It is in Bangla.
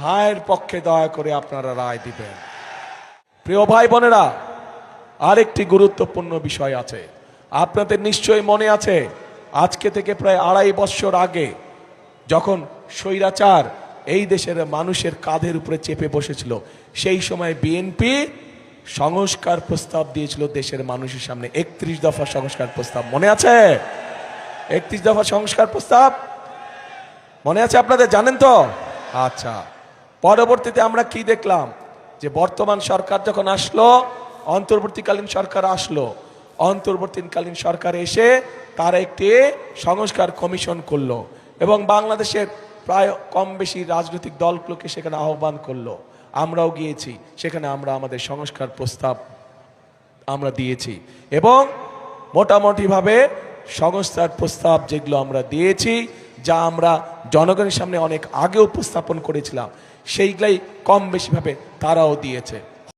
হায়ের পক্ষে দয়া করে আপনারা রায় দিবেন। প্রিয় ভাই বোনেরা, আরেকটি গুরুত্বপূর্ণ বিষয় আছে। আপনাদের নিশ্চয়ই মনে আছে, আজকে থেকে প্রায় 2.5 বছর আগে যখন স্বৈরাচার এই দেশের মানুষের কাঁধের উপরে চেপে বসেছিল, সেই সময় বিএনপি সংস্কার প্রস্তাব দিয়েছিল দেশের মানুষের সামনে। 31 দফা সংস্কার প্রস্তাব মনে আছে? 31 দফা সংস্কার প্রস্তাব মনে আছে আপনাদের? জানেন তো? আচ্ছা, পরবর্তীতে আমরা কি দেখলাম, যে বর্তমান সরকার যখন আসলো, অন্তর্বর্তীকালীন সরকার আসলো, অন্তর্বর্তীকালীন সরকার এসে তারা একটি সংস্কার কমিশন করলো এবং বাংলাদেশের প্রায় কম বেশি রাজনৈতিক দলগুলোকে সেখানে আহ্বান করলো। আমরাও গিয়েছি সেখানে, আমরা আমাদের সংস্কার প্রস্তাব আমরা দিয়েছি এবং মোটামুটিভাবে সংস্কার প্রস্তাব যেগুলো আমরা দিয়েছি, যা আমরা জনগণের সামনে অনেক আগে উপস্থাপন করেছিলাম, সেইগুলাই কম বেশিভাবে তারাও দিয়েছে।